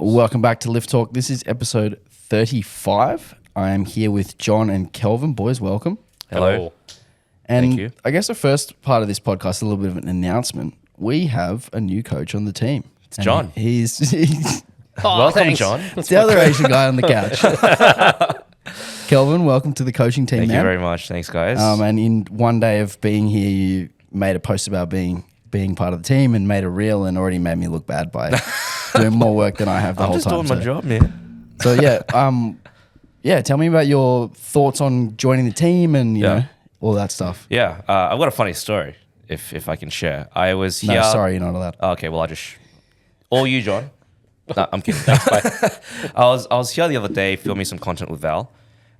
Welcome back to Lift Talk. This is episode 35. I am here with John and Kelvin. Boys, welcome. Hello. And Thank you. I guess the first part of this podcast is a little bit of an announcement. We have a new coach on the team. It's John. He's Welcome, thanks. John. the other Asian guy on the couch. Kelvin, welcome to the coaching team, Thank man. you very much. Thanks, guys. And in one day of being here, you made a post about being part of the team and made a reel and already made me look bad by doing more work than I have the I'm whole just time. doing my job, man. So yeah, tell me about your thoughts on joining the team and you know all that stuff. Yeah, I've got a funny story, if I can share. I was here. No, sorry, you're not allowed. Okay, well, all you, John. No, I'm kidding. Thanks, bye. I was here the other day filming some content with Val,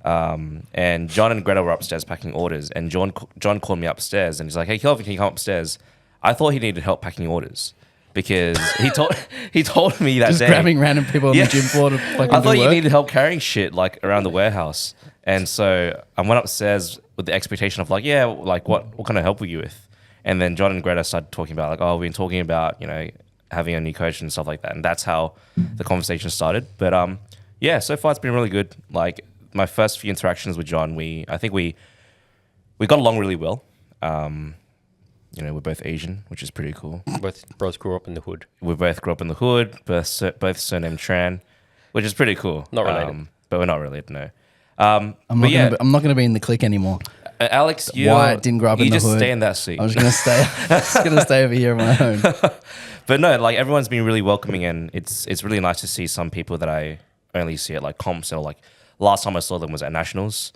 and John and Greta were upstairs packing orders, and John called me upstairs, and he's like, "Hey, Kelvin, can you come upstairs?" I thought he needed help packing orders because he told me that Just day. grabbing random people on the gym floor to fucking I thought do you work. needed help carrying shit like around the warehouse, and so I went upstairs with the expectation of like, yeah, like what kind of help were you with? And then John and Greta started talking about like, oh, we've been talking about having a new coach and stuff like that, and that's how the conversation started. But yeah, so far it's been really good. Like my first few interactions with John, I think we got along really well. We're both Asian, which is pretty cool. Both grew up in the hood. We both grew up in the hood, both surname Tran, which is pretty cool. Not related. But we're not related, no. I'm not going to be in the clique anymore. Alex, Wyatt didn't grow up in the You just hood. stay in that seat. I was going to stay over here on my own. But no, like everyone's been really welcoming, and it's really nice to see some people that I only see at like comps, or like last time I saw them was at nationals.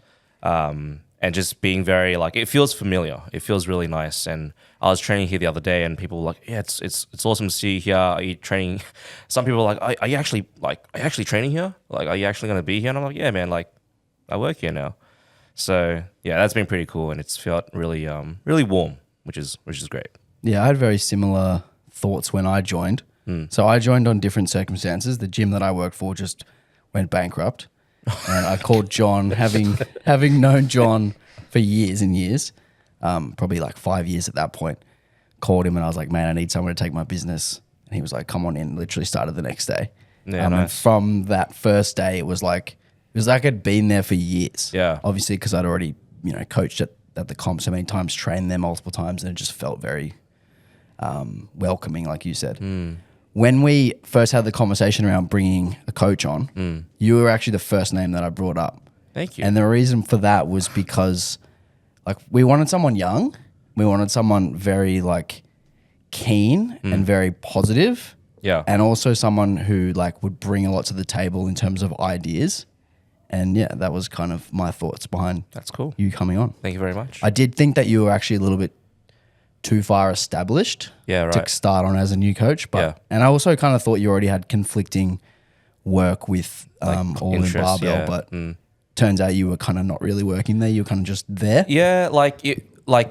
And just being very like, it feels familiar. It feels really nice. And I was training here the other day, and people were like, yeah, it's awesome to see you here. Are you training? Some people were like, are you actually training here? Like, are you actually going to be here? And I'm like, yeah, man, like I work here now. So yeah, that's been pretty cool, and it's felt really really warm, which is great. Yeah, I had very similar thoughts when I joined. So I joined on different circumstances. The gym that I worked for just went bankrupt. And I called John, having known John for years and years, probably like 5 years at that point, called him and I was like, man, I need someone to take my business. And he was like, come on in. Literally started the next day. Yeah, And nice. from that first day, it was like I'd been there for years. Yeah. Obviously, because I'd already, coached at the comp so many times, trained there multiple times, and it just felt very welcoming, like you said. When we first had the conversation around bringing a coach on, you were actually the first name that I brought up. Thank you. And the reason for that was because like we wanted someone young. We wanted someone very like keen and very positive. Yeah. And also someone who like would bring a lot to the table in terms of ideas. And yeah, that was kind of my thoughts behind That's cool. you coming on. Thank you very much. I did think that you were actually a little bit too far established Yeah, right. to start on as a new coach. But Yeah. and I also kind of thought you already had conflicting work with all in interests, barbell, yeah. but turns out you were kind of not really working there. You were kind of just there. Yeah,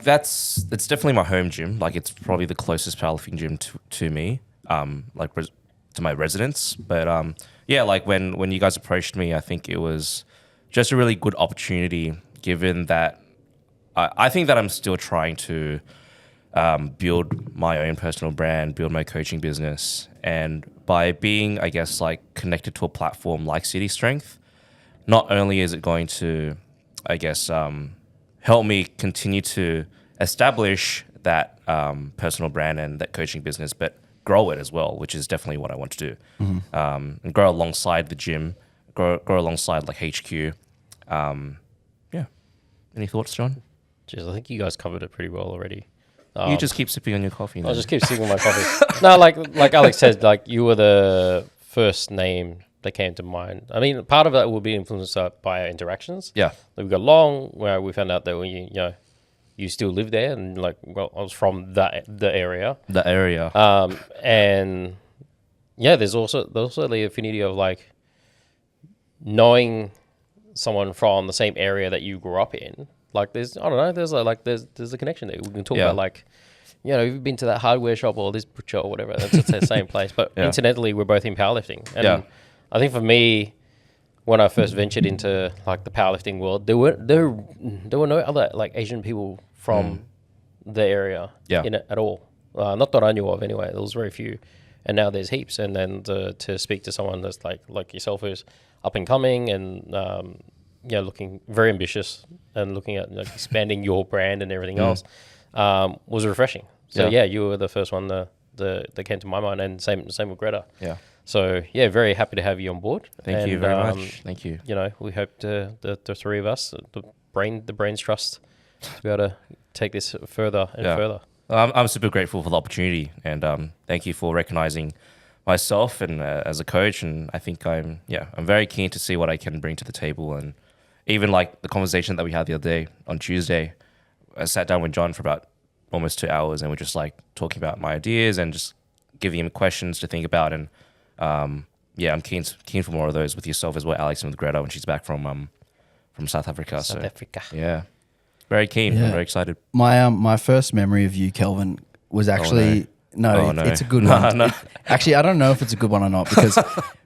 that's definitely my home gym. Like it's probably the closest powerlifting gym to me, to my residence. But yeah, like when you guys approached me, I think it was just a really good opportunity. Given that I think that I'm still trying to build my own personal brand, build my coaching business, and by being, I guess, like connected to a platform like City Strength, not only is it going to, I guess, help me continue to establish that personal brand and that coaching business, but grow it as well, which is definitely what I want to do. And grow alongside the gym, grow alongside like HQ. Yeah. Any thoughts, John? Jeez, I think you guys covered it pretty well already. You just keep sipping on your coffee. I'll just keep sipping my coffee. No, like Alex said, like you were the first name that came to mind. I mean, part of that will be influenced by our interactions. Yeah. Like we got along, where we found out that you still live there, and like, well, I was from the area. The area. And yeah, there's also the affinity of like knowing someone from the same area that you grew up in. Like there's a connection there. We can talk about like, you've been to that hardware shop or this butcher or whatever. It's the same place. But incidentally, we're both in powerlifting. And I think for me, when I first ventured into like the powerlifting world, there were no other like Asian people from the area in it at all. Not that I knew of anyway. There was very few. and now there's heaps. And then to speak to someone that's like yourself, who's up and coming and looking very ambitious and looking at like expanding your brand and everything else, was refreshing. So you were the first one that came to my mind, and same with Greta. Yeah. So very happy to have you on board. Thank you very much. Thank you. We hope the three of us, the brains trust, to be able to take this further and further. I'm super grateful for the opportunity, and thank you for recognizing myself and as a coach. And I think I'm very keen to see what I can bring to the table. And even like the conversation that we had the other day on Tuesday, I sat down with John for about almost 2 hours, and we're just like talking about my ideas and just giving him questions to think about. And I'm keen for more of those with yourself as well, Alex, and with Greta when she's back from South Africa. South Africa. Yeah, very keen. I'm very excited. My first memory of you, Kelvin, was actually it's a good one. No. Actually, I don't know if it's a good one or not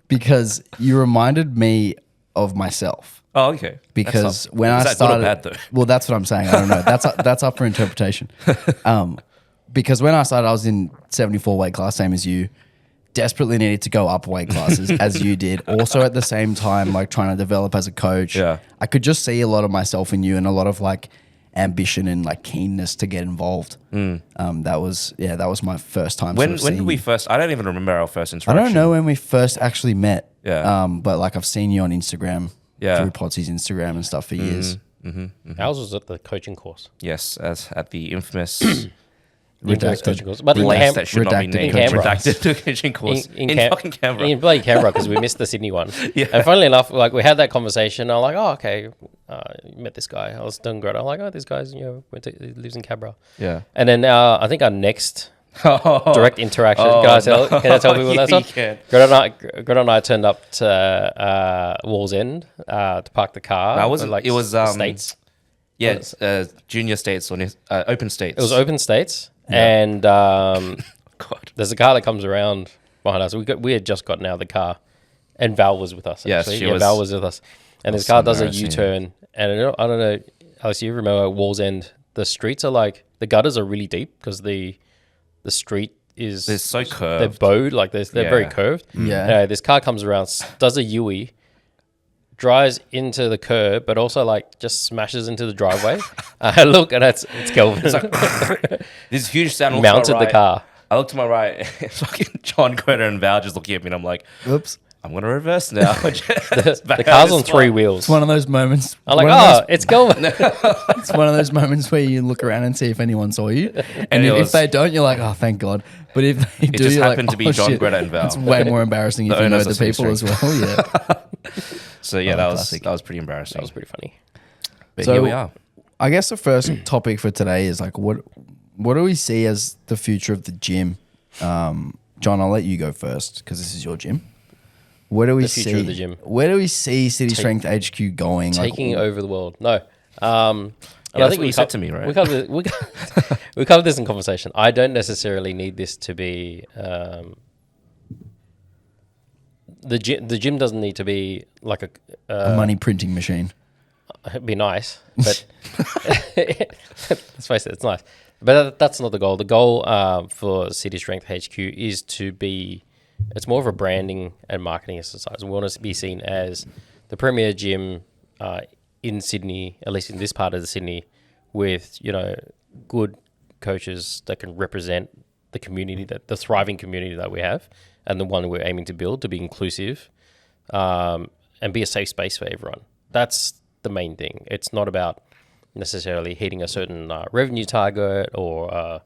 because you reminded me of myself. Oh, okay. Because when I started, good or bad, though? Well, that's what I'm saying. I don't know. That's up for interpretation. Because when I started, I was in 74 weight class, same as you. Desperately needed to go up weight classes as you did. Also at the same time, like trying to develop as a coach. Yeah. I could just see a lot of myself in you and a lot of like ambition and like keenness to get involved. That was my first time. When did we first? I don't even remember our first I interaction. don't know when we first actually met. Yeah. But like I've seen you on Instagram. Yeah. Through Podsy's Instagram and stuff for years. Ours was at the coaching course. Yes, as at the infamous Coaching course. But place that should not be named. Redacted coaching course in fucking Canberra. In bloody Canberra, because we missed the Sydney one. Yeah. And funnily enough, like we had that conversation. I'm like, oh, okay, met this guy. I was doing great. I'm like, oh, this guy's he lives in Canberra. Yeah. And then I think our next direct interaction. Can I tell people that's on? Greta and I turned up to Wall's End to park the car. It was States. Yeah, junior states or open states. It was open states. Yeah. And God. there's a car that comes around behind us. We had just gotten out of the car, and Val was with us. Yes, actually. Val was with us. And this car does a U-turn. And I don't know, Alex, you remember Wall's End? The streets are like, the gutters are really deep because the street is... They're so curved. They're bowed, like they're very curved. Yeah. Anyway, this car comes around, does a U-turn, drives into the curb, but also like just smashes into the driveway. I look, and it's Kelvin. It's like, this huge sound mounted the car. I look to my right, it's fucking John, Greta, and Val just looking at me, and I'm like, Oops. I'm going to reverse now. The car's on three wheels. It's one of those moments. I'm like, it's Kelvin. It's one of those moments where you look around and see if anyone saw you. And if they don't, you're like, oh, thank God. But if they do, just you're happened like, to be John, shit. Greta, and Val. It's way more embarrassing if you know the people as well. Yeah. So yeah, that was pretty embarrassing. That was pretty funny. But So, here we are. I guess the first topic for today is like, what do we see as the future of the gym? John, I'll let you go first because this is your gym. Where do we see future of the gym? Where do we see City Strength HQ going? Taking over the world. No. And I think what you said to me, right? We covered this in conversation. I don't necessarily need this to be... The gym doesn't need to be like a money printing machine. It'd be nice, but let's face it, it's nice. But that's not the goal. The goal for City Strength HQ is to be... It's more of a branding and marketing exercise. We want to be seen as the premier gym in Sydney, at least in this part of the Sydney, with good coaches that can represent the community, the thriving community that we have, and the one we're aiming to build to be inclusive, and be a safe space for everyone. That's the main thing. It's not about necessarily hitting a certain revenue target or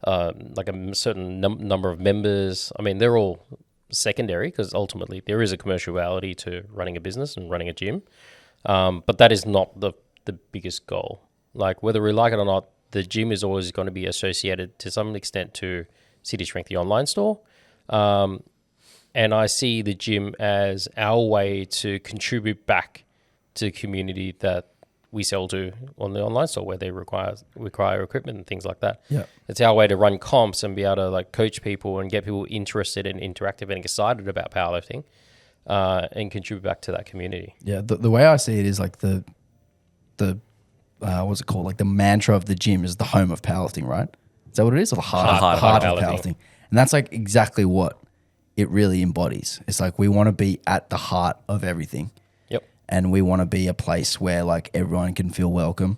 like a certain number of members. I mean, they're all secondary because ultimately there is a commerciality to running a business and running a gym. But that is not the biggest goal. Like whether we like it or not, the gym is always going to be associated to some extent to City Strength, the online store. And I see the gym as our way to contribute back to the community that we sell to on the online store, where they require equipment and things like that. Yeah, it's our way to run comps and be able to like coach people and get people interested and interactive and excited about powerlifting, and contribute back to that community. Yeah, the way I see it is like the what's it called? Like the mantra of the gym is the home of powerlifting, right? Is that what it is? Or the heart of powerlifting. And that's like exactly what it really embodies. It's like we want to be at the heart of everything. Yep. And we want to be a place where like everyone can feel welcome,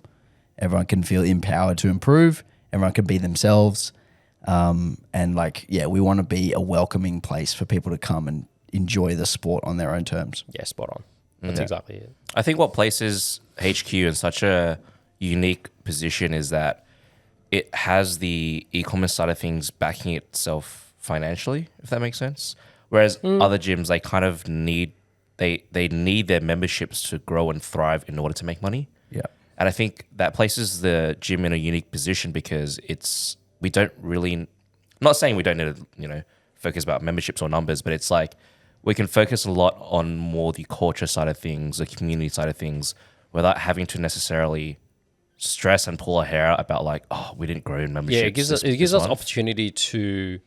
everyone can feel empowered to improve, everyone can be themselves. And like, yeah, we want to be a welcoming place for people to come and enjoy the sport on their own terms. Yeah, spot on. That's exactly it. I think what places HQ in such a unique position is that it has the e-commerce side of things backing itself financially, if that makes sense. Whereas other gyms, they kind of need they need their memberships to grow and thrive in order to make money. Yeah. And I think that places the gym in a unique position because we don't really, I'm not saying we don't need to, focus about memberships or numbers, but it's like we can focus a lot on more the culture side of things, the community side of things, without having to necessarily stress and pull our hair out about like, oh, we didn't grow in memberships. Yeah, it gives us opportunity to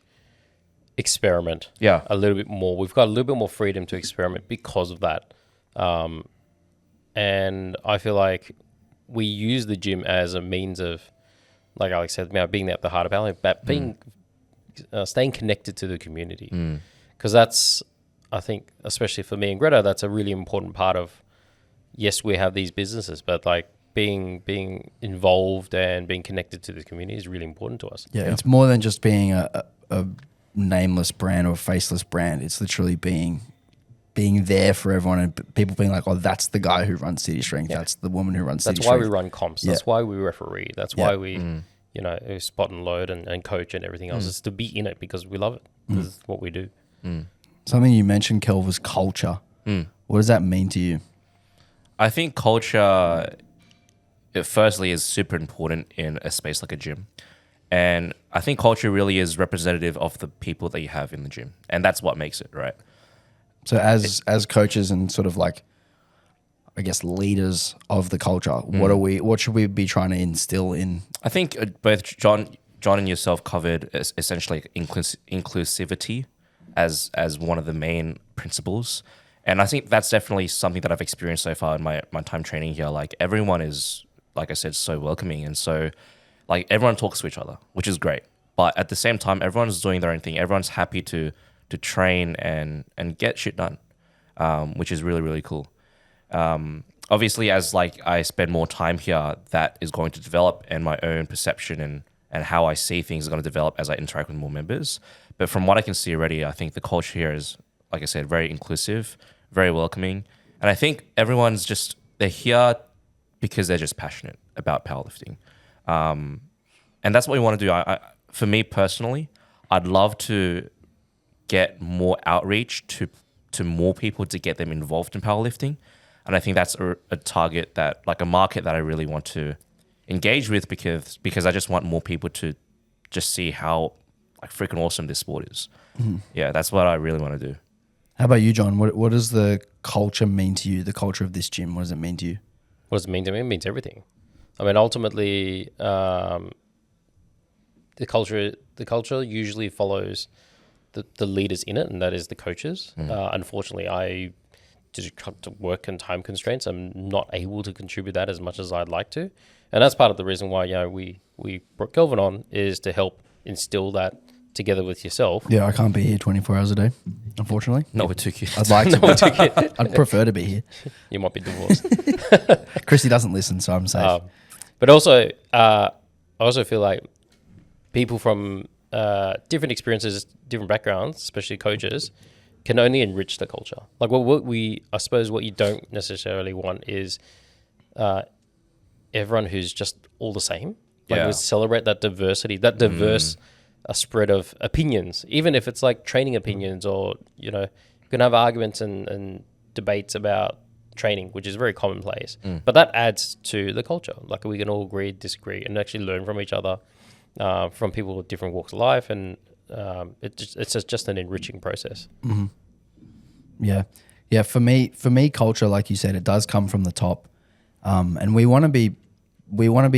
experiment. Yeah. A little bit more. We've got a little bit more freedom to experiment because of that. And I feel like we use the gym as a means of, like Alex said, being at the heart of our life, but staying connected to the community. Because that's, I think, especially for me and Greta, that's a really important part of, yes, we have these businesses, but like being involved and being connected to the community is really important to us. Yeah, it's more than just being a nameless brand or a faceless brand. It's literally being there for everyone and people being like, oh, that's the guy who runs City Strength. Yeah. That's the woman who runs City Strength. Strength. That's why we run comps. That's why we referee. That's why we, spot and load and coach and everything else. It's to be in it because we love it. This is what we do. Something you mentioned, Kel, was culture. What does that mean to you? I think culture, it firstly, is super important in a space like a gym. And I think culture really is representative of the people that you have in the gym. And that's what makes it, right? So as coaches and sort of like, I guess, leaders of the culture, what should we be trying to instill in? I think both John and yourself covered essentially inclusivity as one of the main principles. And I think that's definitely something that I've experienced so far in my time training here. Like everyone is, like I said, so welcoming. And so like everyone talks to each other, which is great. But at the same time, everyone's doing their own thing. Everyone's happy to train and get shit done, which is really, really cool. Obviously, as like I spend more time here, that is going to develop, and my own perception and how I see things is going to develop as I interact with more members. But from what I can see already, I think the culture here is, like I said, very inclusive, very welcoming. And I think everyone's they're here because they're just passionate about powerlifting. And that's what we want to do. For me personally, I'd love to get more outreach to more people to get them involved in powerlifting. And I think that's a target that, like a market that I really want to engage with because I just want more people to just see how like freaking awesome this sport is. Yeah, that's what I really want to do. How about you, John? What does the culture mean to you? The culture of this gym, what does it mean to you? What does it mean to me? It means everything. I mean, ultimately, the culture usually follows the leaders in it, and that is the coaches. Unfortunately, I, due to work and time constraints, I'm not able to contribute that as much as I'd like to. And that's part of the reason why we brought Kelvin on, is to help instill that together with yourself. Yeah, I can't be here 24 hours a day, unfortunately. Not with two kids. I'd like to. I'd prefer to be here. You might be divorced. Chrissy doesn't listen, so I'm safe. But also, I also feel like people from different experiences, different backgrounds, especially coaches, can only enrich the culture. Like I suppose what you don't necessarily want is everyone who's just all the same. Like we celebrate that diversity, that diverse a spread of opinions, even if it's like training opinions, or you can have arguments and debates about training, which is very commonplace. But that adds to the culture. Like we can all agree, disagree, and actually learn from each other, from people with different walks of life, and it's just an enriching process. Yeah. For me, culture, like you said, it does come from the top, and we want to be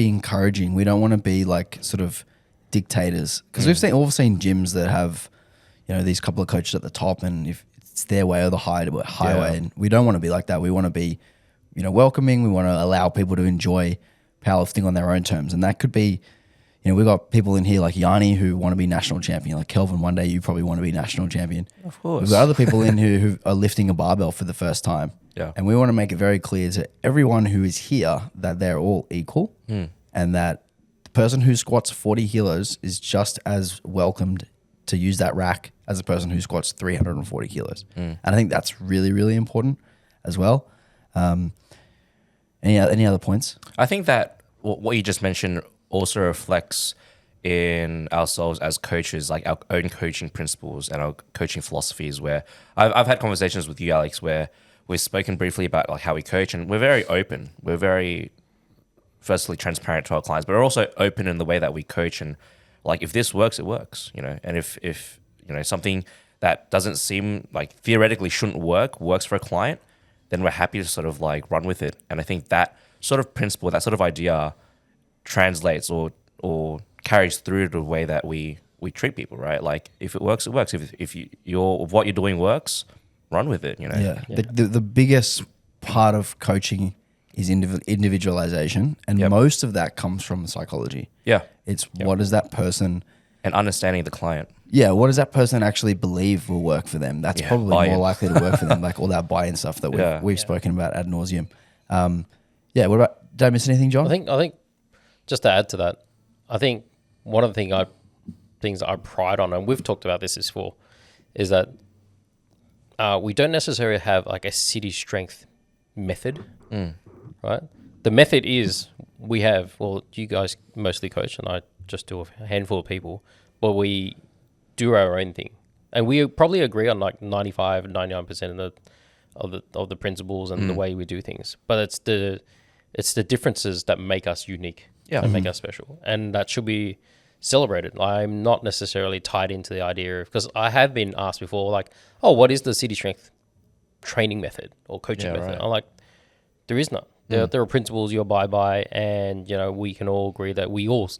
encouraging. We don't want to be like sort of dictators, because we've seen gyms that have these couple of coaches at the top, and if it's their way or the highway, and we don't want to be like that. We want to be welcoming. We want to allow people to enjoy powerlifting on their own terms, and that could be we've got people in here like Yanni who want to be national champion. Like Kelvin, one day you probably want to be national champion. Of course. We've got other people in who are lifting a barbell for the first time. Yeah. And we want to make it very clear to everyone who is here that they're all equal and that the person who squats 40 kilos is just as welcomed to use that rack as a person who squats 340 kilos. And I think that's really, really important as well. Any other points? I think that what you just mentioned also reflects in ourselves as coaches, like our own coaching principles and our coaching philosophies, where I've had conversations with you, Alex, where we've spoken briefly about like how we coach, and we're very open. We're very, firstly, transparent to our clients, but we're also open in the way that we coach. And like, if this works, it works, and if something that doesn't seem like theoretically shouldn't works for a client, then we're happy to sort of like run with it. And I think that sort of principle, that sort of idea translates or carries through to the way that we treat people, right? Like if it works, it works. If what you're doing works, run with it, Yeah. The biggest part of coaching is individualization, and most of that comes from psychology. Yeah. It's what does that person... And understanding the client. Yeah, what does that person actually believe will work for them? That's probably buy-in. more likely to work for them, like all that buy-in stuff that we've spoken about ad nauseum. What about, did I miss anything, John? I think just to add to that, I think one of the things I pride on, and we've talked about this before, is that we don't necessarily have like a city strength method, right? The method is you guys mostly coach and I just do a handful of people, but we do our own thing. And we probably agree on like 95, 99% of the principles and the way we do things. But it's the differences that make us unique, that make us special. And that should be celebrated. I'm not necessarily tied into the idea of, because I have been asked before, like, oh, what is the city strength training method or coaching method? Right. I'm like, there is none. There are principles you abide by, and we can all agree that we all,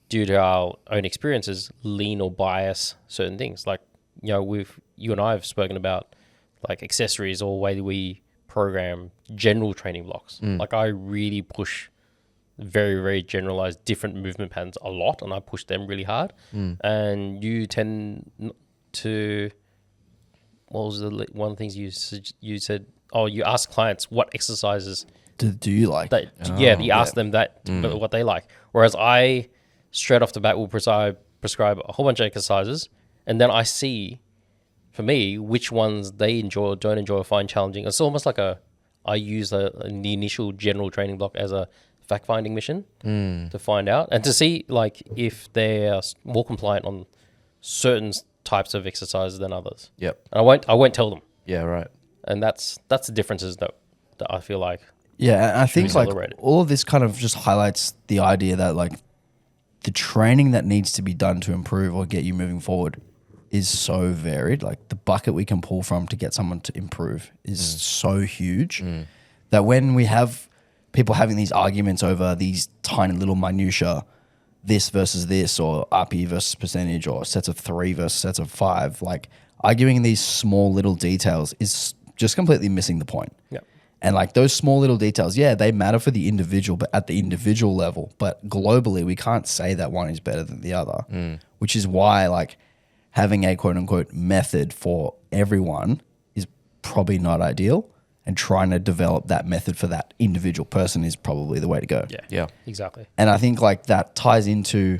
due to our own experiences, lean or bias certain things. Like you and I have spoken about like accessories or way we program general training blocks. Like I really push very, very generalized different movement patterns a lot, and I push them really hard. And you tend to, what was the one of the things you said? Oh, you ask clients what exercises do you like? You ask them that what they like. Whereas I straight off the bat will prescribe a whole bunch of exercises, and then I see, for me, which ones they enjoy or don't enjoy or find challenging. It's almost like I use the initial general training block as a fact-finding mission to find out and to see like if they're more compliant on certain types of exercises than others. Yep. And I won't tell them. Yeah, right. And that's the differences that I feel like. Yeah, and I think like celebrated. all of this kind of just highlights the idea that like the training that needs to be done to improve or get you moving forward is so varied. Like the bucket we can pull from to get someone to improve is so huge that when we have people having these arguments over these tiny little minutia, this versus this, or RP versus percentage, or sets of 3 versus sets of 5, like arguing these small little details is just completely missing the point. Yeah. And like those small little details, they matter for the individual, but at the individual level. But globally, we can't say that one is better than the other, which is why like having a quote unquote method for everyone is probably not ideal. And trying to develop that method for that individual person is probably the way to go. Yeah. Exactly. And I think like that ties into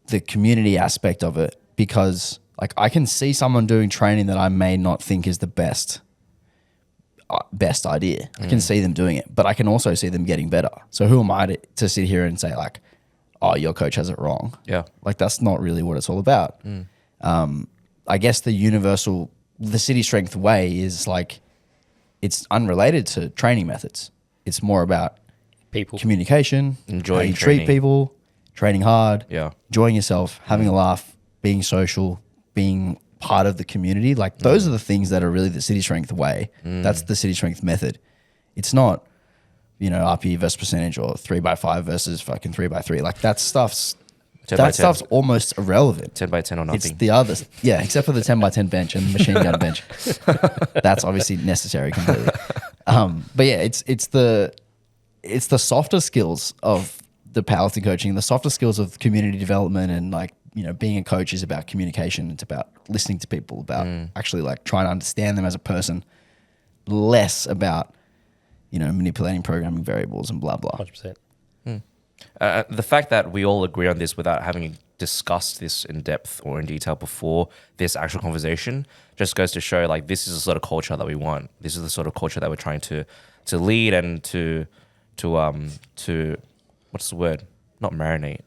the community aspect of it, because like I can see someone doing training that I may not think is the best idea. I can see them doing it, but I can also see them getting better. So who am I to sit here and say like, oh, your coach has it wrong? Yeah. Like that's not really what it's all about. I guess the city strength way is like, it's unrelated to training methods. It's more about People. communication, Enjoying how you training. treat people, training hard, Yeah. enjoying yourself, having a laugh, being social, being part of the community. Like those are the things that are really the city strength way. That's the city strength method. It's not, RP versus percentage or 3x5 versus fucking 3x3. Like that stuff's 10 by 10. stuff's almost irrelevant. 10 by 10 or nothing. It's the others. Yeah, except for the 10 by 10 bench and the machine gun bench. That's obviously necessary completely. But yeah, it's the softer skills of the powerlifting coaching, the softer skills of community development and like, you know, being a coach is about communication. It's about listening to people, about actually like trying to understand them as a person, less about, you know, manipulating programming variables and blah, blah. 100%. The fact that we all agree on this without having discussed this in depth or in detail before this actual conversation just goes to show like this is the sort of culture that we want. This is the sort of culture that we're trying to lead and to what's the word? Not marinate.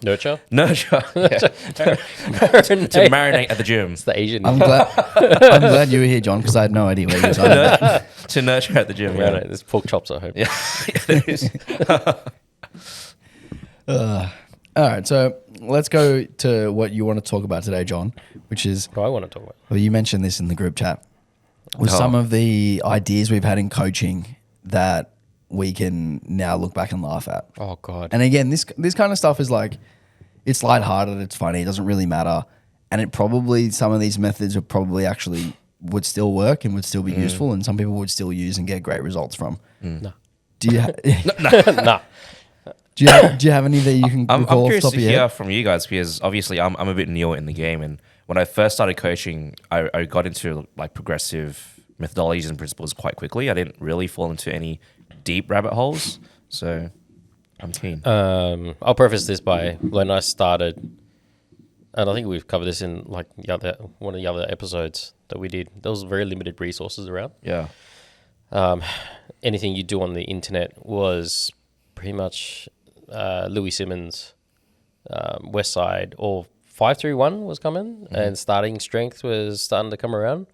Nurture? Nurture. Yeah. Marinate. To marinate at the gym. It's the Asian. I'm glad you were here, John, because I had no idea what you were talking about. To nurture at the gym. Yeah. Marinate. There's pork chops, I hope. Yeah. There is. All right, so let's go to what you want to talk about today, John, which is, What do I want to talk about? well, you mentioned this in the group chat, with some of the ideas we've had in coaching that we can now look back and laugh at. Oh, God. And again, this kind of stuff is like, it's lighthearted, it's funny, it doesn't really matter. And it probably, some of these methods would probably actually would still work and would still be useful, and some people would still use and get great results from. No. Do you Nah. do you have any that you can I'm recall off the curious top to of your hear head? from you guys because obviously I'm a bit newer in the game, and when I first started coaching, I got into like progressive methodologies and principles quite quickly. I didn't really fall into any deep rabbit holes, so I'm keen. I'll preface this by when I started, and I think we've covered this in like one of the other episodes that we did. There was very limited resources around. Yeah. Anything you do on the internet was pretty much Louis Simmons, West Side, or 531 was coming, and starting strength was starting to come around.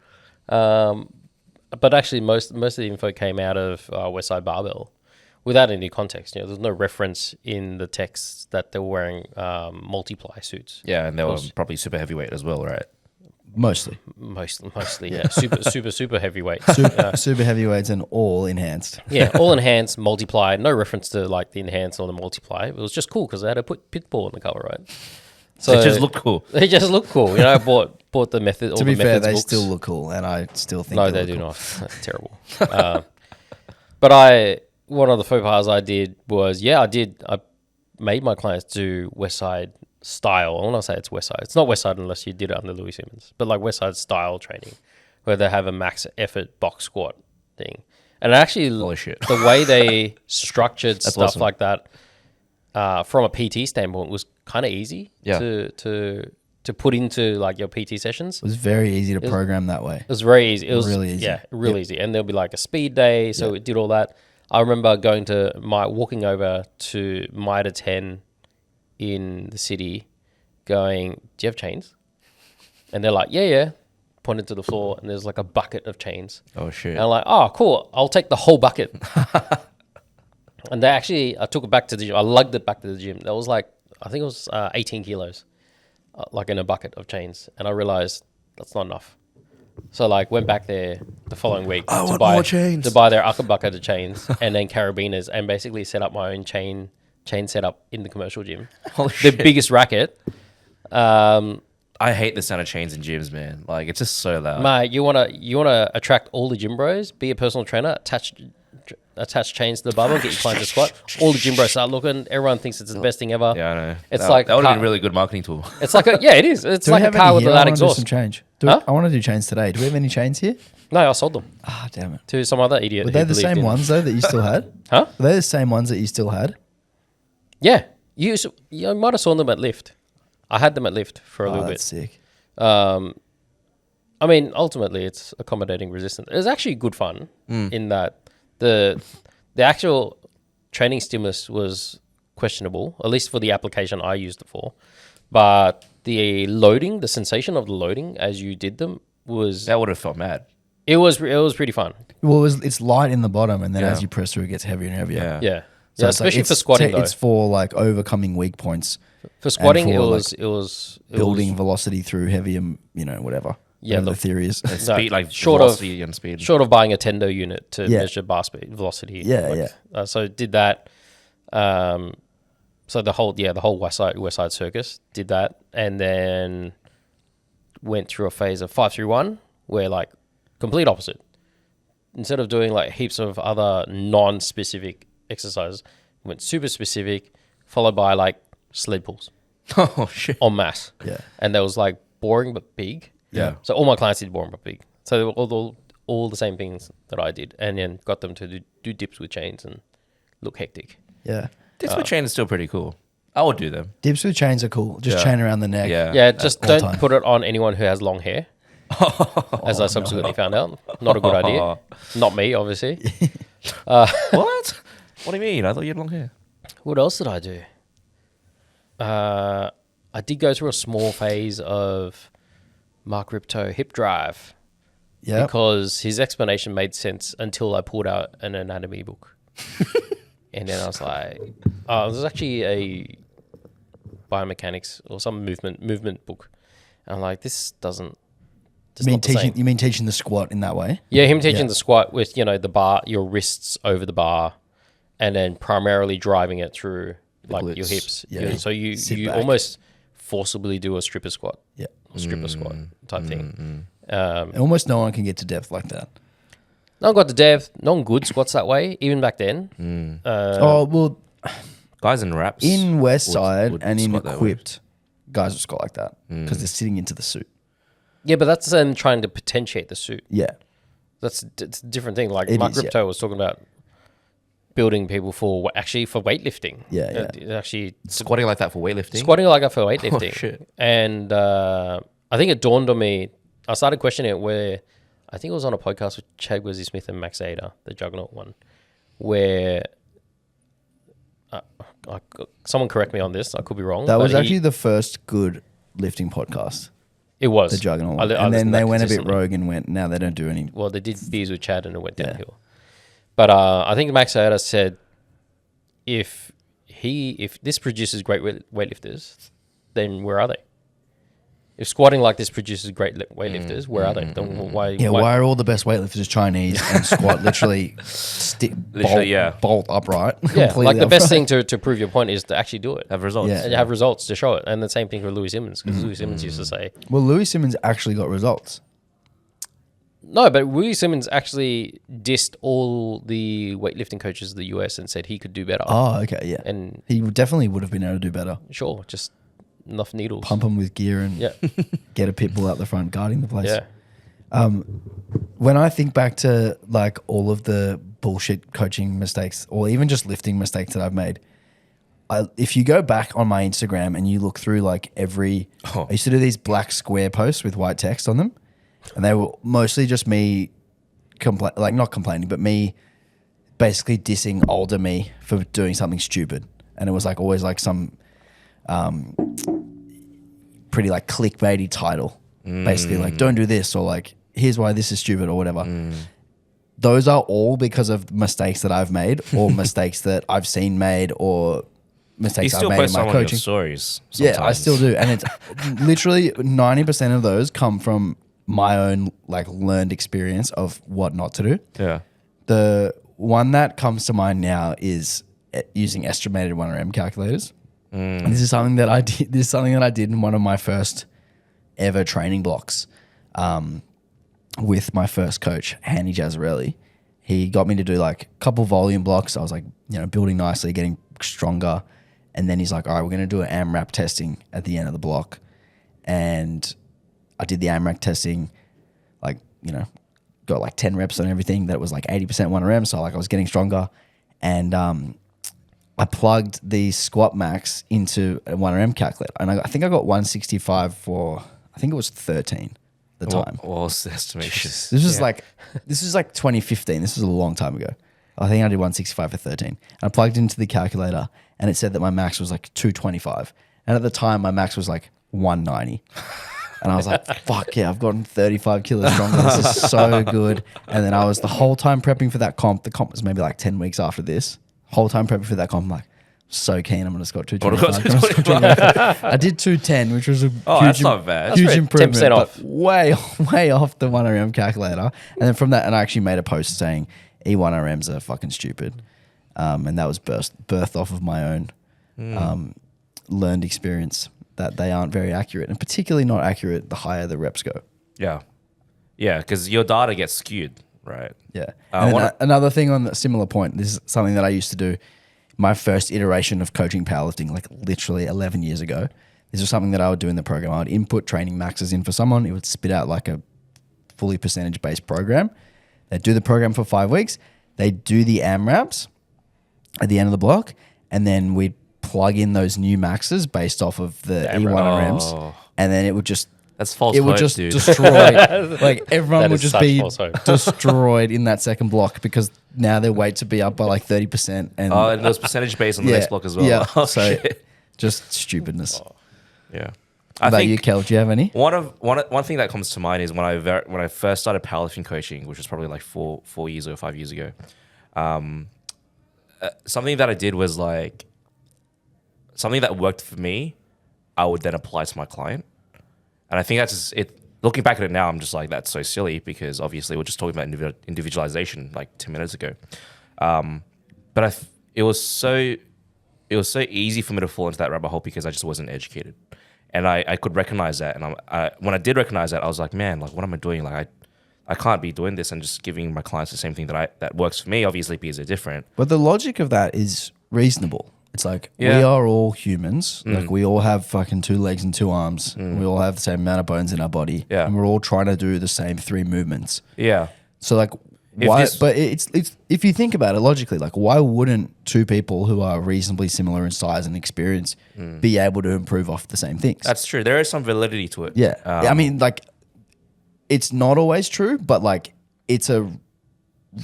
But actually, most of the info came out of West Side Barbell, without any context. You know, there's no reference in the text that they were wearing multiply suits. Yeah, and they were probably super heavyweight as well, right? Mostly. Mostly, yeah. Super heavyweight. Super heavyweights and all enhanced. Yeah, all enhanced, multiply. No reference to like the enhanced or the multiply. It was just cool because they had to put Pitbull on the cover, right? So it just looked cool. They just look cool. You know, I bought the method. To be the fair, methods they books. still look cool, and I still think No, they they look do cool. not. That's terrible. But one of the faux pas I did was, I made my clients do West Side style. When I say it's West Side, it's not West Side unless you did it under Louis Simmons, but like West Side style training, where they have a max effort box squat thing. And actually, Holy shit. the way they structured stuff awesome. like that from a PT standpoint was kind of easy to put into like your PT sessions. It was very easy to program that way. It was very easy. It was Really easy. Yeah, really easy. And there'll be like a speed day, so it did all that. I remember walking over to Mitre 10 in the city, going, "Do you have chains?" And they're like, "Yeah." Pointed to the floor, and there's like a bucket of chains. Oh shit. And I'm like, "Oh, cool. I'll take the whole bucket." And I took it back to the gym. I lugged it back to the gym. That was like, I think it was 18 kilos, like in a bucket of chains. And I realized that's not enough. So like went back there the following week want more chains. to buy their upper bucket of chains and then carabiners, and basically set up my own chain setup in the commercial gym. Holy The shit. biggest racket. I hate the sound of chains in gyms, man. Like it's just so loud. Mate, you wanna attract all the gym bros, be a personal trainer, attach chains to the barbell, get your clients to squat. All the gym bros start looking. Everyone thinks it's the best thing ever. Yeah, I know. It's that, like that would have been car- a really good marketing tool. It's like it is. It's Do we like a have car any with here? a I loud want to do exhaust. some change. Huh? I want to do chains today. Do we have any chains here? No, I sold them Ah, damn it. to some other idiot. Were who they the believed same in- ones, though, that you still had? Huh? Were they the same ones that you still had? Yeah, you might have saw them at Lyft. I had them at Lyft for a Oh, little that's bit. sick. I mean, ultimately, it's accommodating resistance. It was actually good fun in that the actual training stimulus was questionable, at least for the application I used it for. But the loading, the sensation of the loading as you did them was That would have felt mad. it was pretty fun. Well, it's light in the bottom, and then Yeah. as you press through, it gets heavier and heavier. Yeah. Yeah, So yeah, it's like- especially for it's squatting though. It's for like overcoming weak points, For squatting, for, it like, was building velocity through heavier, whatever. Yeah, whatever the look- theory is. Speed, like short of- velocity and speed. short of buying a Tendo unit to Yeah. measure bar speed velocity. Yeah, So did that. So the whole West Side Circus did that, and then went through a phase of 531 where like complete opposite. Instead of doing like heaps of other non-specific exercises, went super specific, followed by like sled pulls Oh shit. en masse. Yeah. And there was like boring but big. Yeah. So all my clients did boring but big. So they were all the same things that I did, and then got them to do dips with chains and look hectic. Yeah. Dips with chain is still pretty cool. I would do them. Dips with chains are cool. Just Yeah. chain around the neck. Yeah. Yeah, just all don't time. put it on anyone who has long hair. As I subsequently found out. Not a good idea. Not me, obviously. What? What do you mean? I thought you had long hair. What else did I do? I did go through a small phase of Mark Ripto hip drive Yeah. because his explanation made sense until I pulled out an anatomy book. And then I was like, oh, there's actually a biomechanics or some movement book. And I'm like, this doesn't. You mean teaching the squat in that way? Yeah, him teaching Yeah. the squat with, the bar, your wrists over the bar, and then primarily driving it through like your glutes. hips. Yeah. So you Sit you back. almost forcibly do a stripper squat Yeah. or stripper squat type thing. And almost no one can get to depth like that. No one got the depth, no one good squats that way, even back then. Oh, well, Guys in wraps. in West would- Side would and in squat that way. Equipped, guys will squat like that because they're sitting into the suit. Yeah, but that's them trying to potentiate the suit. Yeah. It's a different thing. Like It Mark is, yeah. Ripto was talking about building people for weightlifting. Yeah, Actually Squatting like that for weightlifting. squatting like that for weightlifting. shit. And I think it dawned on me. I started questioning it where I think it was on a podcast with Chad Wesley Smith and Max Ada, the Juggernaut one, where someone correct me on this. I could be wrong. That but was actually the first good lifting podcast, it was the Juggernaut I one. li- I And listened then to they that went a bit consistently. rogue and went, now they don't do any. Well, they did beers with Chad and it went Yeah. downhill. But I think Max Ada said if this produces great weightlifters, then where are they? If squatting like this produces great weightlifters, where are they? Then why? Yeah, why are all the best weightlifters Chinese and squat literally bolt upright? Yeah, completely like the best upright? thing to prove your point is to actually do it. Have results. Yeah. And have results to show it. And the same thing for Louis Simmons, because Louis Simmons used to say, Well, Louis Simmons actually got results. no, but Louis Simmons actually dissed all the weightlifting coaches of the US and said he could do better. Oh, okay, yeah. And He definitely would have been able to do better. sure, just enough needles. Pump him with gear and Yeah. get a pit bull out the front guarding the place. Yeah. When I think back to like all of the bullshit coaching mistakes or even just lifting mistakes that I've made, if you go back on my Instagram and you look through like I used to do these black square posts with white text on them, and they were mostly just me not complaining, but me basically dissing older me for doing something stupid. And it was like always like some pretty like clickbaity title, basically like don't do this or like here's why this is stupid or whatever. Those are all because of mistakes that I've made or mistakes that I've seen made or You mistakes I've still made in post my some on your coaching. stories. Yeah, I sometimes. still do. And it's literally 90% of those come from my own like learned experience of what not to do. Yeah. The one that comes to mind now is using estimated 1RM calculators. And this is something that I did. This is something that I did in one of my first ever training blocks with my first coach, Hanny Jazzarelli. He got me to do like a couple volume blocks. I was like, building nicely, getting stronger. And then he's like, all right, we're going to do an AMRAP testing at the end of the block. And I did the AMRAP testing, got like 10 reps on everything. That was like 80% 1RM. So like I was getting stronger. And I plugged the squat max into a 1RM calculator. And I think I got 165 for, I think it was 13 the time. What was the estimation? This was like 2015. This was a long time ago. I think I did 165 for 13. And I plugged into the calculator and it said that my max was like 225. And at the time, my max was like 190. And I was like, fuck yeah, I've gotten 35 kilos stronger. This is so good. And then I was the whole time prepping for that comp. The comp was maybe like 10 weeks after this. Whole time prepping for that comp, I'm like, so keen. I'm going to squat 225. I did 210, which was a That's not bad. huge That's improvement. 10% off. But way off the 1RM calculator. And then from that, and I actually made a post saying E1RMs are fucking stupid. And that was birthed off of my own learned experience that they aren't very accurate, and particularly not accurate the higher the reps go. Yeah. Yeah, because your data gets skewed, right? Yeah. And then what- another thing on a similar point, this is something that I used to do my first iteration of coaching powerlifting, like literally 11 years ago. This was something that I would do in the program. I would input training maxes in for someone. It would spit out like a fully percentage-based program. They'd do the program for 5 weeks. They'd do the AMRAPs at the end of the block, and then we'd plug in those new maxes based off of the E1RMs, and then it would just That's false it would hope, just dude. destroy. Like everyone That would is just such be false hope. destroyed in that second block because now their weights would be up by like 30%. And And there's percentage based on the next block as well. Yeah, Oh, so shit. just stupidness. Yeah. How about you, Kel? Do you have any? One thing that comes to mind is when I first started powerlifting coaching, which was probably like 4 years or 5 years ago. Something that I did was like something that worked for me, I would then apply to my client, and I think that's just it. Looking back at it now, I'm just like, that's so silly because obviously we're just talking about individualization like 10 minutes ago. But it was so easy for me to fall into that rabbit hole because I just wasn't educated. And I could recognize that. And when I did recognize that, I was like, man, like, what am I doing? Like, I can't be doing this and just giving my clients the same thing that works for me, obviously, because they're different. But the logic of that is reasonable. It's like, Yeah. we are all humans. Like, we all have fucking 2 legs and 2 arms. We all have the same amount of bones in our body. Yeah. And we're all trying to do the same 3 movements. Yeah. So, like, but it's if you think about it logically, like, why wouldn't 2 people who are reasonably similar in size and experience be able to improve off the same things? That's true. There is some validity to it. Yeah. I mean, like, it's not always true, but, like, it's a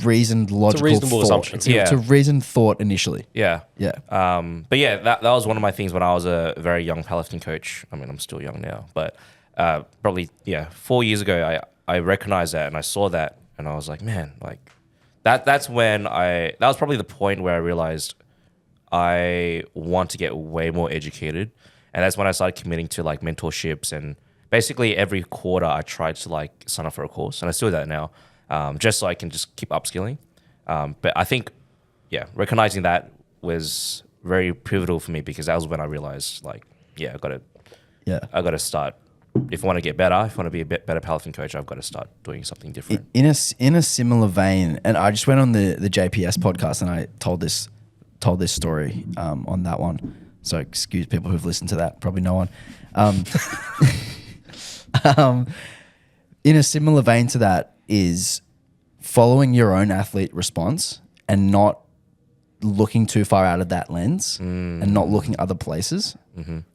reasoned logical reasonable thought. assumption. It's a reasoned thought initially. Yeah. Yeah. But yeah, that was one of my things when I was a very young powerlifting coach. I mean, I'm still young now, but probably 4 years ago, I recognized that and I saw that and I was like, man, like that was probably the point where I realized I want to get way more educated, and that's when I started committing to like mentorships, and basically every quarter I tried to like sign up for a course, and I still do that now, just so I can just keep upskilling. But I think, recognizing that was very pivotal for me because that was when I realized, like, I got to start. If I want to get better, if I want to be a bit better powerlifting coach, I've got to start doing something different. In a similar vein, and I just went on the JPS podcast and I told this story on that one. So excuse people who've listened to that, probably no one. In a similar vein to that is following your own athlete response and not looking too far out of that lens and not looking other places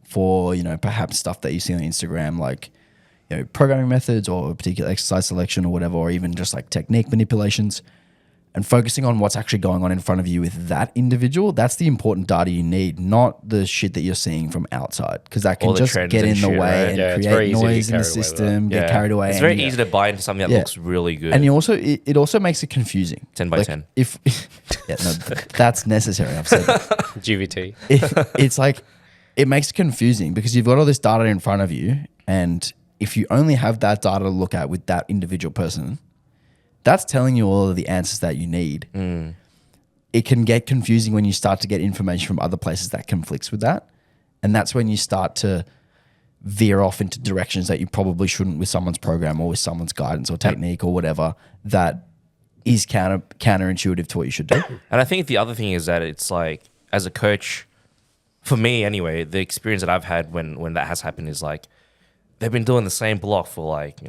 for, perhaps stuff that you see on Instagram, like, programming methods or a particular exercise selection or whatever, or even just like technique manipulations, and focusing on what's actually going on in front of you with that individual. That's the important data you need, not the shit that you're seeing from outside, because that can just get in the way and create noise in the system, get carried away. It's very easy to buy into something that looks really good. And it also makes it confusing. 10 by 10. That's necessary. I've said that. GVT. It's like, it makes it confusing because you've got all this data in front of you, and if you only have that data to look at with that individual person, that's telling you all of the answers that you need. It can get confusing when you start to get information from other places that conflicts with that. And that's when you start to veer off into directions that you probably shouldn't with someone's program or with someone's guidance or technique or whatever that is counterintuitive to what you should do. And I think the other thing is that it's like, as a coach, for me anyway, the experience that I've had when that has happened is like, they've been doing the same block for like,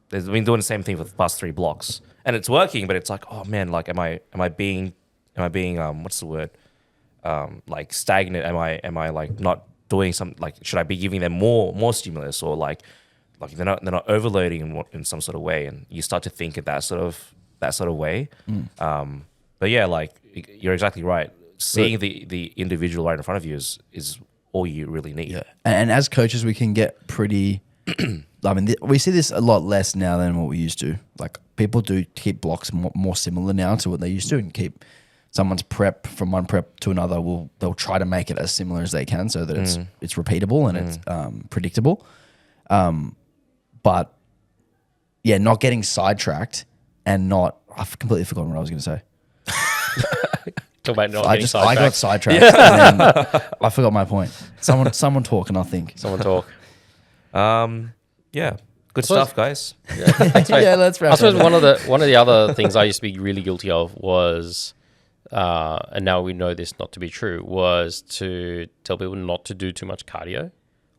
they've been doing the same thing for the past 3 blocks and it's working, but it's like, oh man, like, am I being, what's the word? Like stagnant? Am I like not doing something? Like, should I be giving them more stimulus, or like they're not overloading in some sort of way? And you start to think in that sort of way. But yeah, like, you're exactly right. Seeing the individual right in front of you is all you really need. Yeah. And as coaches, we can get pretty. I mean, we see this a lot less now than what we used to. Like, people do keep blocks more similar now to what they used to, and keep someone's prep from one prep to another. They'll try to make it as similar as they can so that it's repeatable and it's predictable. But yeah, not getting sidetracked and not. I've completely forgotten what I was going to say. About not I got sidetracked. And then I forgot my point. Someone talk and I'll think. Someone talk. Yeah, good stuff, guys. Yeah, let's wrap I suppose it up. one of the other things I used to be really guilty of was and now we know this not to be true, was to tell people not to do too much cardio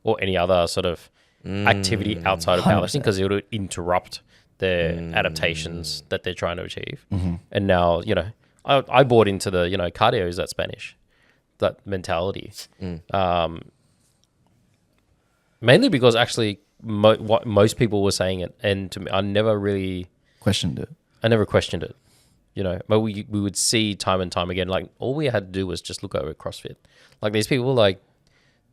or any other sort of activity outside of powerlifting, because it would interrupt their adaptations that they're trying to achieve. And now, I bought into the, cardio is that Spanish, that mentality. Mainly because actually what most people were saying it, and to me, I never questioned it. But we would see time and time again, like all we had to do was just look over at CrossFit. Like these people, like,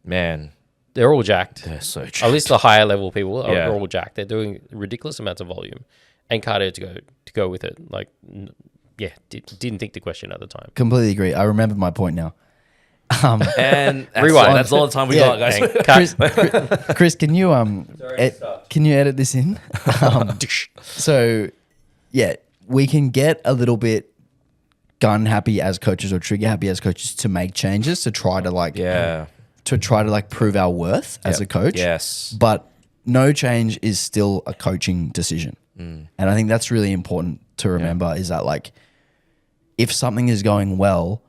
man, they're all jacked. they're so jacked. At least the higher level people are all jacked. They're doing ridiculous amounts of volume and cardio to go with it. Like, didn't think to question at the time. Completely agree. I remember my point now. And Rewind. That's all the time we got, guys. Chris, can you edit this in? So, yeah, we can get a little bit gun happy as coaches or trigger happy as coaches to make changes to try to prove our worth as a coach. Yes, but no change is still a coaching decision, and I think that's really important to remember. Is that like if something is going well,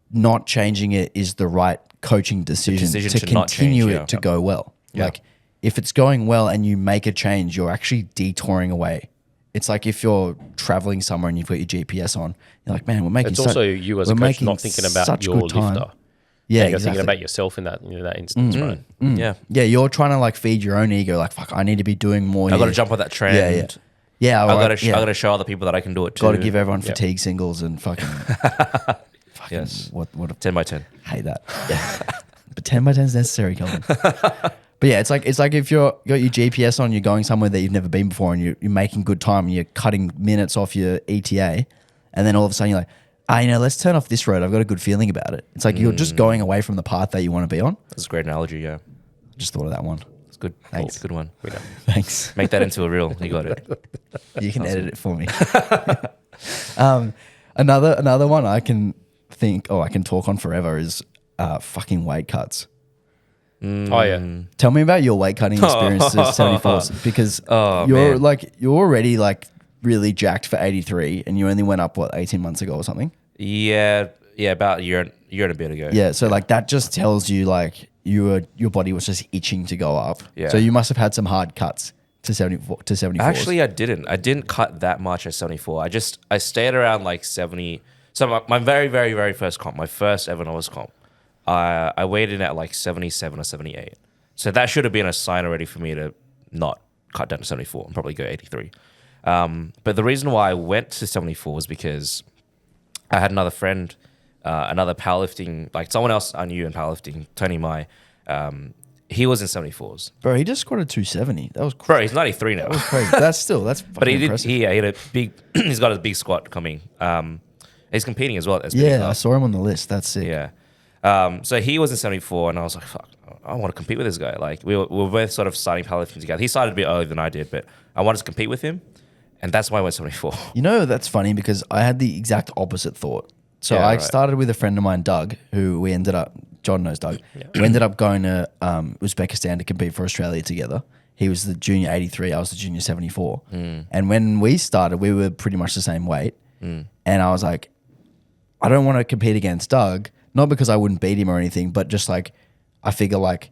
not changing it is the right coaching decision to continue it to go well. Yeah. Like if it's going well and you make a change, you're actually detouring away. It's like if you're traveling somewhere and you've got your GPS on, you're like, man, we're making. It's also you as a coach not thinking about your lifter. Yeah, you're thinking about yourself in that instance, right? Yeah, you're trying to like feed your own ego. Like, fuck, I need to be doing more. I got to jump on that trend. Yeah. I got to show other people that I can do it too. Got to give everyone fatigue singles and fucking. Yes. What a 10 by 10. Hate that. Yeah. But 10 by 10 is necessary, Kelvin. But yeah, it's like if you're got your GPS on, you're going somewhere that you've never been before, and you're making good time, and you're cutting minutes off your ETA, and then all of a sudden you're like, let's turn off this road. I've got a good feeling about it. It's like you're just going away from the path that you want to be on. That's a great analogy. Yeah, just thought of that one. It's good. Thanks. It's a good one. Thanks. Make that into a reel. You got it. You can edit it for me. Another one I can talk on forever is fucking weight cuts. Oh yeah. Tell me about your weight cutting experience to 74s, because you're already like really jacked for 83 and you only went up 18 months ago or something. Yeah, about a year and a bit ago. Yeah, so like that just tells you like your body was just itching to go up. Yeah. So you must have had some hard cuts to 74 to 74. Actually, I didn't cut that much at 74. I stayed around like 70. So my very, very, very first comp, my first ever novice comp, I weighed in at like 77 or 78. So that should have been a sign already for me to not cut down to 74 and probably go 83. But the reason why I went to 74 was because I had another friend, another powerlifting, like someone else I knew in powerlifting, Tony Mai. He was in 74s. Bro, he just squatted 270. That was crazy. Bro, he's 93 now. That was crazy. That's fucking but he impressive. he had a big, he's got a big squat coming. He's competing as well. I saw him on the list. That's sick. Yeah. So he was in 74 and I was like, fuck, I want to compete with this guy. Like we were both sort of starting powerlifting together. He started a bit earlier than I did, but I wanted to compete with him. And that's why I went 74. That's funny because I had the exact opposite thought. So I started with a friend of mine, Doug, who we ended up, John knows Doug, we ended up going to Uzbekistan to compete for Australia together. He was the junior 83, I was the junior 74. And when we started, we were pretty much the same weight. And I was like, I don't want to compete against Doug, not because I wouldn't beat him or anything, but just like, I figure like,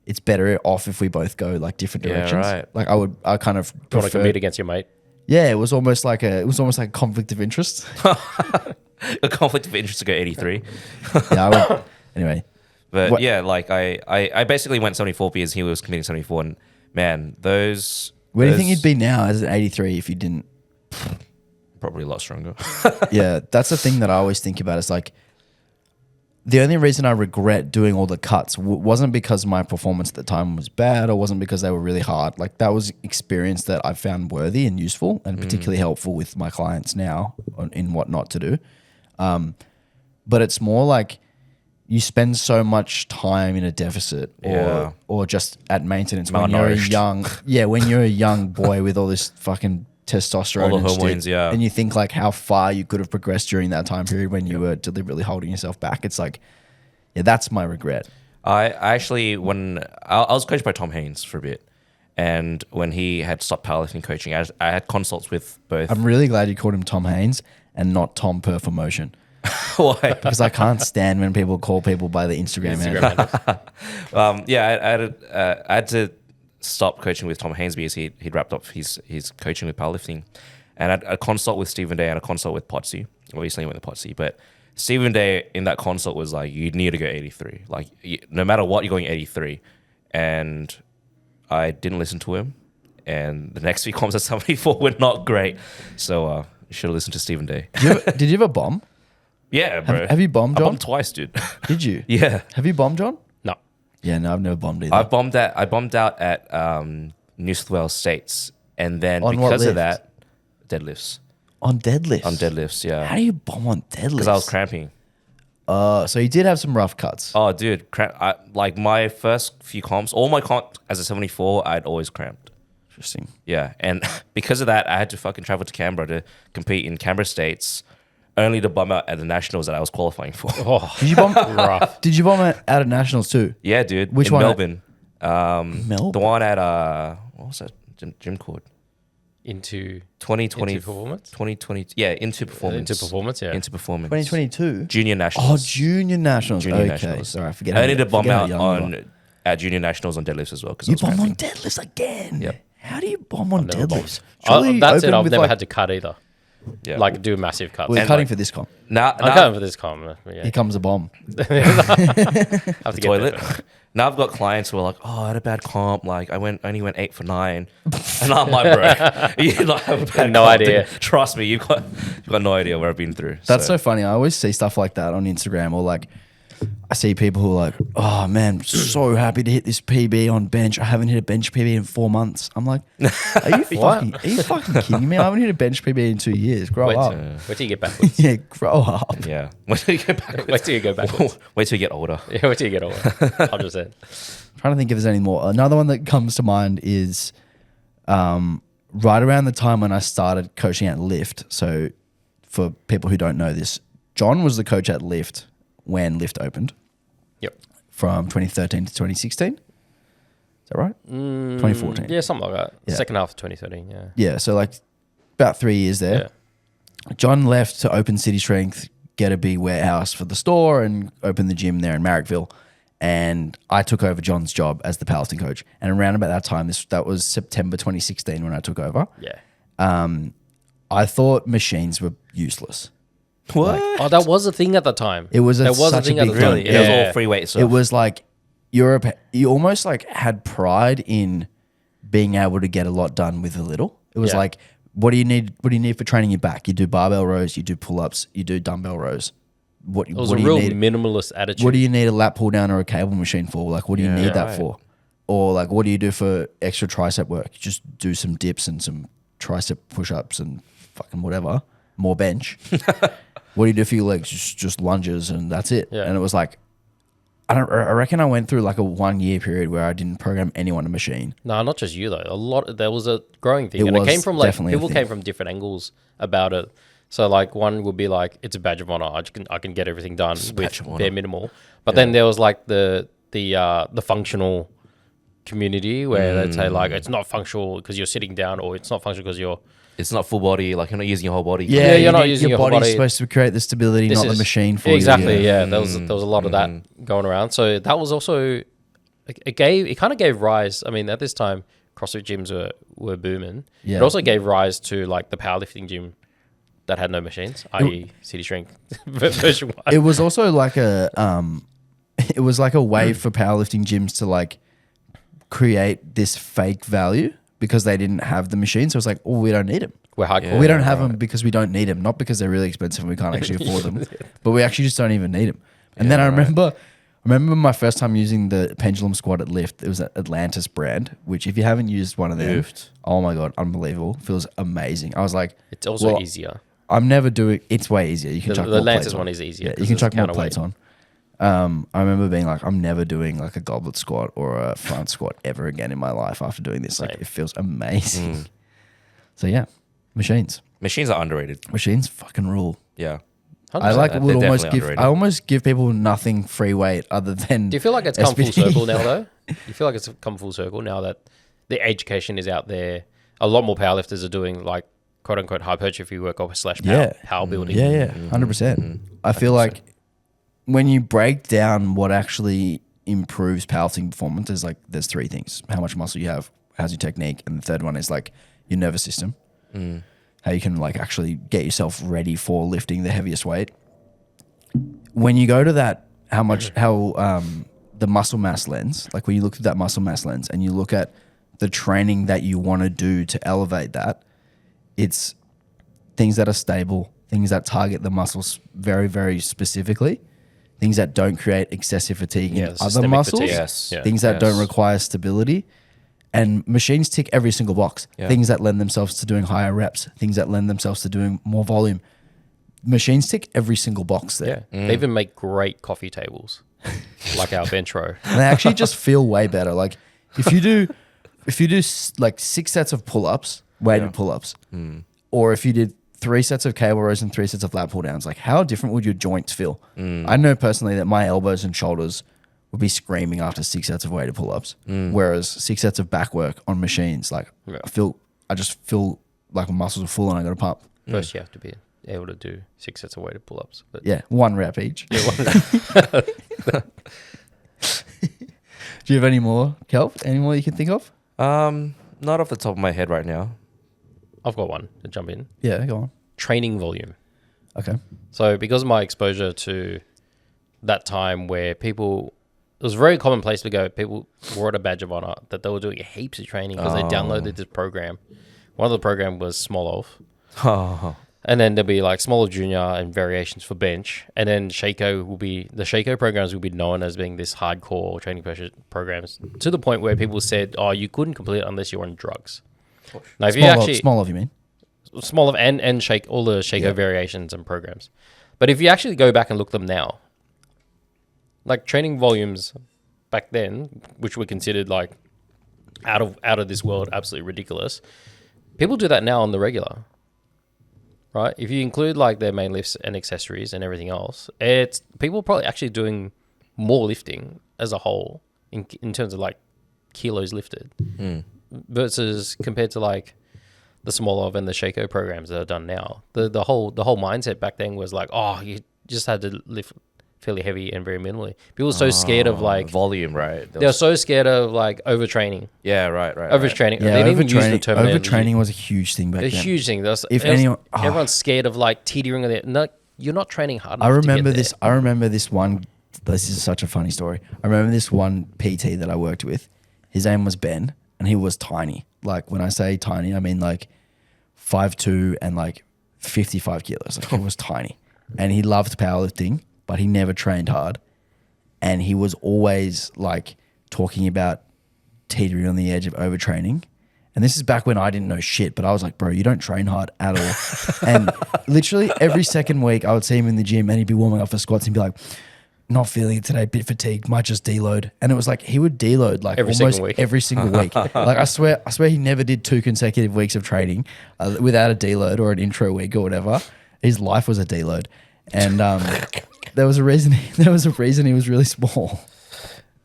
it's better off if we both go like different directions. Right. Like I kind of You want to compete against your mate? Yeah, it was almost like a conflict of interest. A conflict of interest to go 83. Anyway. But like I basically went 74 because he was competing 74, and man, those. Where do you think you'd be now as an 83 if you didn't? Probably a lot stronger. Yeah, that's the thing that I always think about. Is like the only reason I regret doing all the cuts wasn't because my performance at the time was bad, or wasn't because they were really hard. Like that was experience that I found worthy and useful, and particularly helpful with my clients now in what not to do. But it's more like you spend so much time in a deficit or just at maintenance when you're a young boy with all this fucking testosterone, all the hormones, and you think like how far you could have progressed during that time period when you were deliberately holding yourself back. It's like, that's my regret. I actually, when I was coached by Tom Haynes for a bit, and when he had stopped powerlifting coaching, I had consults with both. I'm really glad you called him Tom Haynes. and not Tom Performotion. Why? Because I can't stand when people call people by the Instagram handle. I had to stop coaching with Tom Hainsby as he'd wrapped up his coaching with powerlifting. And I had a consult with Stephen Day and a consult with Potsy. Obviously, I went to Potsy, but Stephen Day in that consult was like, you need to go 83. Like, no matter what, you're going 83. And I didn't listen to him. And the next few comps at 74 were not great. So you should have listened to Stephen Day. Did you ever bomb? Yeah, bro. Have you bombed, John? I bombed twice, dude. Did you? Yeah. Have you bombed, John? No. Yeah, no, I've never bombed either. I bombed out at New South Wales States. And then On what because of lift? that, deadlifts. On deadlifts? On deadlifts, yeah. How do you bomb on deadlifts? Because I was cramping. So you did have some rough cuts. Oh, dude. Like my first few comps, all my comps as a 74, I'd always cramped. Interesting. Yeah. And because of that, I had to fucking travel to Canberra to compete in Canberra States, only to bomb out at the nationals that I was qualifying for. Oh, Did you bomb? rough. Did you bomb out at nationals too? Yeah, dude. Which in one? Melbourne. Melbourne? The one at, what was that gym called? Into 2020. Into performance? 2020. Yeah, into performance. Into performance, yeah. Into performance. 2022? Junior Oh, nationals. junior nationals. Junior okay, nationals. sorry, I forget. I needed to bomb forget how out young you are. on at junior nationals on deadlifts as well. You I was bomb on cramping. deadlifts again? Yep. How do you bomb on never bombed. deadlifts? That's it. open I've with, never like- had to cut either. Yeah. Like do massive cuts. Well, you're And, cutting like- for this comp. Now, I'm cutting for this comment. Yeah. Here comes a bomb. I have to get toilet. there. Now I've got clients who are like, "Oh, I had a bad comp. Like, I only went 8 for 9," and I'm like, "Bro, you like have a bad No comp, idea. dude. Trust me, you've got no idea what I've been through." That's so funny. I always see stuff like that on Instagram, or like I see people who are like, "Oh man, so happy to hit this PB on bench. I haven't hit a bench PB in 4 months." I'm like, "Are you fucking kidding me? I haven't hit a bench PB in 2 years. Grow Wait up." till you get backwards. Yeah, grow up. Yeah. Wait till you get back. Wait till you go backwards. Wait till you get older. Yeah, wait till you get older. 100%. Trying to think if there's any more. Another one that comes to mind is right around the time when I started coaching at Lift. So for people who don't know this, John was the coach at Lift when Lift opened Yep. from 2013 to 2016. Is that right? 2014. Yeah, something like that. Yeah. Second half of 2013, yeah. Yeah, so like about 3 years there. Yeah. John left to open City Strength, get a big warehouse for the store, and open the gym there in Marrickville. And I took over John's job as the powerlifting coach. And around about that time, that was September 2016 when I took over. Yeah. I thought machines were useless. What? Oh, that was a thing at the time. It was That was such a thing a at big the time. thing. It was Yeah. all free weight stuff. It was like you almost like had pride in being able to get a lot done with a little. It was Yeah. like, what do you need? What do you need for training your back? You do barbell rows, you do pull-ups, you do dumbbell rows. What It was what a do you real need? minimalist attitude. What do you need a lat pull down or a cable machine for? Like, what do you Yeah, need that right. for? Or like, what do you do for extra tricep work? You just do some dips and some tricep push-ups and fucking whatever. More bench. What do you do for your legs? Just lunges and that's it. Yeah. And it was like, I reckon I went through like a 1 year period where I didn't program anyone a machine. No, not just you though. There was a growing thing, It and it was came from like definitely a people thing. came from different angles about it. So like one would be like it's a badge of honor. I can get everything done badge with of honor. bare minimal. But then there was like the functional community where they'd say like it's not functional because you're sitting down, or it's not functional because you're It's not full body. Like, you're not using your whole body. Yeah, you're not using your whole body's body. supposed to create the stability, This not the is- machine for you. exactly. Yeah. Yeah, there was a lot of that going around. So that was also it kind of gave rise. I mean, at this time, CrossFit gyms were booming. Yeah. It also gave rise to like the powerlifting gym that had no machines, i.e., City Strength version 1. It was also like it was like a way for powerlifting gyms to like create this fake value because they didn't have the machine. So it's like, oh, we don't need them. We're hardcore. We don't have them because we don't need them, not because they're really expensive and we can't actually afford them, but we actually just don't even need them. And then I remember my first time using the pendulum squat at Lift. It was at Atlantis brand, which if you haven't used one of them, Lift. oh my God, unbelievable. Feels amazing. I was like, It's also well, easier. I'm never doing, it's way easier. You can The chuck more Atlantis plates on. one is easier Yeah, 'cause you can it's chuck more counterweight. plates on. I remember being like, I'm never doing like a goblet squat or a front squat ever again in my life after doing this. Like, Same. it feels amazing. So yeah, machines. Machines are underrated. Machines fucking rule. Yeah. I like They're would almost definitely give. underrated. I almost give people nothing free weight other than. Do you feel like it's come full SBD? circle now, though? You feel like it's come full circle now that the education is out there? A lot more powerlifters are doing like quote unquote hypertrophy work or / Yeah. power building. Yeah, 100%. I feel like when you break down what actually improves powerlifting performance, there's three things: how much muscle you have, how's your technique, and the third one is like your nervous system, how you can like actually get yourself ready for lifting the heaviest weight. When you go to that, the muscle mass lens, like when you look at that muscle mass lens and you look at the training that you want to do to elevate that, it's things that are stable, things that target the muscles very, very specifically, things that don't create excessive fatigue in other systemic muscles, fatigue. Yes. Yeah. things that don't require stability. And machines tick every single box. Yeah. Things that lend themselves to doing higher reps, things that lend themselves to doing more volume. Machines tick every single box there. Yeah. They even make great coffee tables, like our bench row. And they actually just feel way better. Like if you do like 6 sets of pull-ups, weighted pull-ups, or if you did 3 sets of cable rows and 3 sets of lat pull downs, like how different would your joints feel? I know personally that my elbows and shoulders would be screaming after 6 sets of weighted pull-ups, whereas 6 sets of back work on machines, like I just feel like my muscles are full and I got to pump. First, you have to be able to do 6 sets of weighted pull-ups. But Yeah, 1 rep each. Do you have any more, Kelp? Any more you can think of? Not off the top of my head right now. I've got one to jump in. Yeah, go on. Training volume. Okay. So because of my exposure to that time where it was very commonplace to go, people wore it a badge of honor that they were doing heaps of training because they downloaded this program. One of the program was Smolov. And then there'll be like Smolov Junior and variations for bench. And then the Shaco programs will be known as being this hardcore training pressure programs to the point where people said, oh, you couldn't complete it unless you're on drugs. Now, if you actually Smolov, you mean? Smolov and Shake, all the Shaco variations and programs. But if you actually go back and look them now, like training volumes back then, which were considered like out of this world, absolutely ridiculous. People do that now on the regular, right? If you include like their main lifts and accessories and everything else, it's people probably actually doing more lifting as a whole in terms of like kilos lifted versus compared to like the Smolov and the Shaco programs that are done now. The whole mindset back then was like, oh, you just had to lift fairly heavy and very minimally. People were so scared of like volume, right? They were so scared of like overtraining. Yeah, right. Overtraining. Yeah, they didn't even use the term. overtraining was a huge thing back A then. huge thing. Everyone's scared of like teetering on it. No, you're not training hard enough. I remember to get this. there. I remember this one. This is such a funny story. I remember this one PT that I worked with. His name was Ben, and he was tiny. Like when I say tiny, I mean like 5'2" and like 55 kilos. Like he was tiny, and he loved powerlifting, but he never trained hard. And he was always like talking about teetering on the edge of overtraining. And this is back when I didn't know shit, but I was like, bro, you don't train hard at all. And literally every second week I would see him in the gym and he'd be warming up for squats and be like, not feeling it today, bit fatigued, might just deload. And it was like he would deload like Every almost single week. every single week. Like I swear he never did 2 consecutive weeks of training without a deload or an intro week or whatever. His life was a deload. And there was a reason he was really small.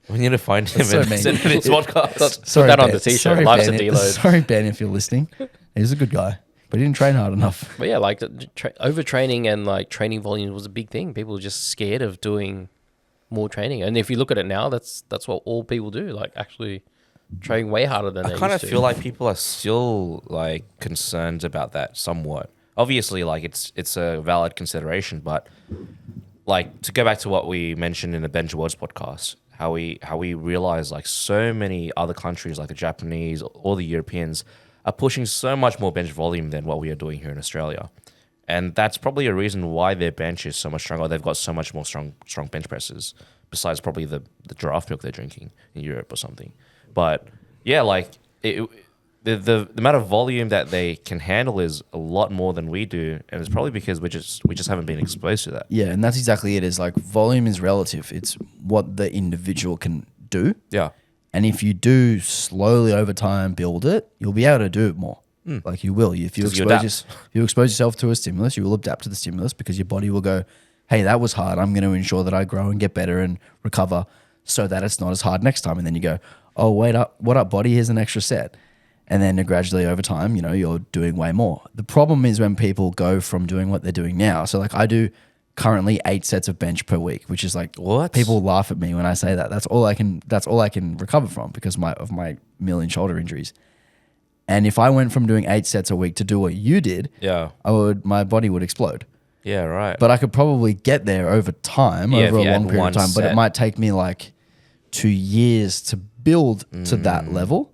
We need to find him so and mean. send him his podcast. Sorry, that on Ben. the t-shirt. Sorry, Life's a Ben. deload. Sorry, Ben, if you're listening. He's a good guy, but he didn't train hard enough. But yeah, like overtraining and like training volume was a big thing. People were just scared of doing more training. And if you look at it now, that's what all people do. Like actually train way harder than they used to. I kind of feel like people are still like concerned about that somewhat. Obviously, like it's a valid consideration, but like to go back to what we mentioned in the Bench Awards podcast, how we realize like so many other countries like the Japanese or the Europeans are pushing so much more bench volume than what we are doing here in Australia. And that's probably a reason why their bench is so much stronger. They've got so much more strong bench presses, besides probably the giraffe milk they're drinking in Europe or something. But yeah, like the amount of volume that they can handle is a lot more than we do, and it's probably because we just haven't been exposed to that. Yeah, and that's exactly it. Is like volume is relative. It's what the individual can do. Yeah. And if you do slowly over time build it, you'll be able to do it more. Like you will. If you expose yourself to a stimulus, you will adapt to the stimulus because your body will go, hey, that was hard. I'm going to ensure that I grow and get better and recover so that it's not as hard next time. And then you go, oh, wait up. What up, body? Here's an extra set. And then gradually over time, you know, you're doing way more. The problem is when people go from doing what they're doing now. So like I do currently 8 sets of bench per week, which is like What? people laugh at me when I say that. That's all I can recover from because of my million shoulder injuries. And if I went from doing 8 sets a week to do what you did, Yeah. my body would explode. Yeah, right. But I could probably get there over time, Yeah, over if a you long had period one of time. But it set. might take me like 2 years to build to that level.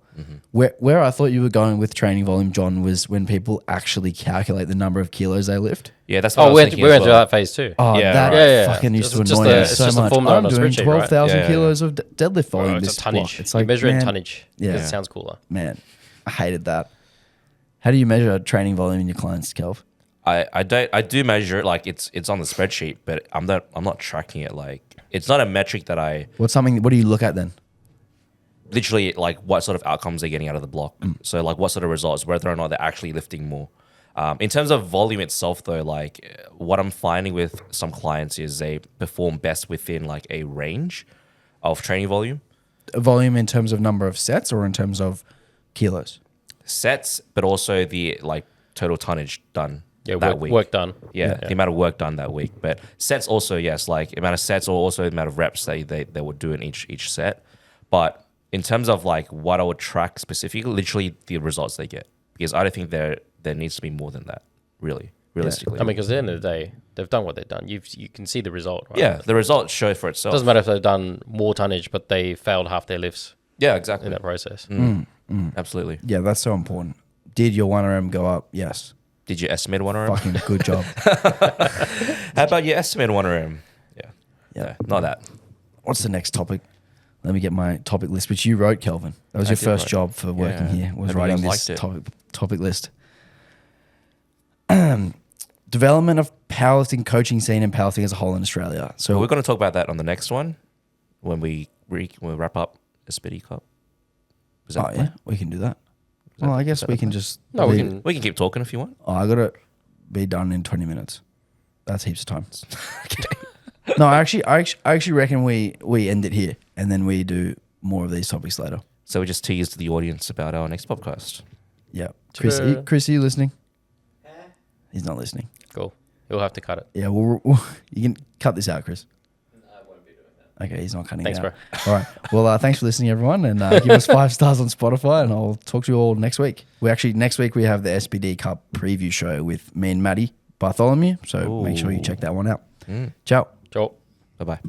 Where I thought you were going with training volume, John, was when people actually calculate the number of kilos they lift. yeah, that's what I Oh, was we thinking went as through well. that phase too. Oh, Yeah, that right. Yeah. fucking used to Just annoy the- me it's so just the much. formula I'm on a doing spreadsheet, right? 12,000 Yeah, yeah, kilos of deadlift volume. Bro, it's this a tonnage. block. It's You like, measure in man, tonnage. Yeah. It sounds cooler. Man, I hated that. How do you measure training volume in your clients, Kelv? I do measure it, like it's on the spreadsheet, but I'm not tracking it. Like it's not a metric that I What do you look at then? literally like what sort of outcomes they're getting out of the block. So like what sort of results, whether or not they're actually lifting more. In terms of volume itself, though, like what I'm finding with some clients is they perform best within like a range of training volume Volume in terms of number of sets or in terms of kilos? sets, but also the like total tonnage done Yeah, that week. work done. Yeah, the amount of work done that week. But sets also, yes, like amount of sets or also the amount of reps they would do in each set. But in terms of like what I would track specifically, literally the results they get. Because I don't think there needs to be more than that, really, realistically. I mean, because at the end of the day, they've done what they've done. You can see the result, right? yeah, the results show for itself. Doesn't matter if they've done more tonnage, but they failed half their lifts Yeah, exactly. in that process. Absolutely. Yeah, that's so important. Did your 1RM go up? Yes. Did you estimate 1RM? Fucking good job. How about you estimate 1RM? Yeah. Yeah. No, not that. What's the next topic? Let me get my topic list, which you wrote, Kelvin. That was I your did first write job for working Yeah. here, was Hope you writing guys this liked topic list. Development of powerlifting coaching scene and powerlifting as a whole in Australia. So We're going to talk about that on the next one when we wrap up the Spitty Cup. Is that oh the yeah, plan? we can do that. Well, I guess we can just. No, we leave- can. We can keep talking if you want. Oh, I got to be done in 20 minutes. That's heaps of time. No, I actually reckon we end it here and then we do more of these topics later. So we just teased the audience about our next podcast. Yeah, Chris, Sure. Chris, are you listening? He's not listening. Cool. You'll have to cut it. Yeah, you can cut this out, Chris. Okay, he's not cutting Thanks, it out. All right. Well, thanks for listening, everyone, and give us 5 stars on Spotify, and I'll talk to you all next week. Next week we have the SBD Cup preview show with me and Maddie Bartholomew, so make sure you check that one out. Ciao. Ciao. Bye-bye.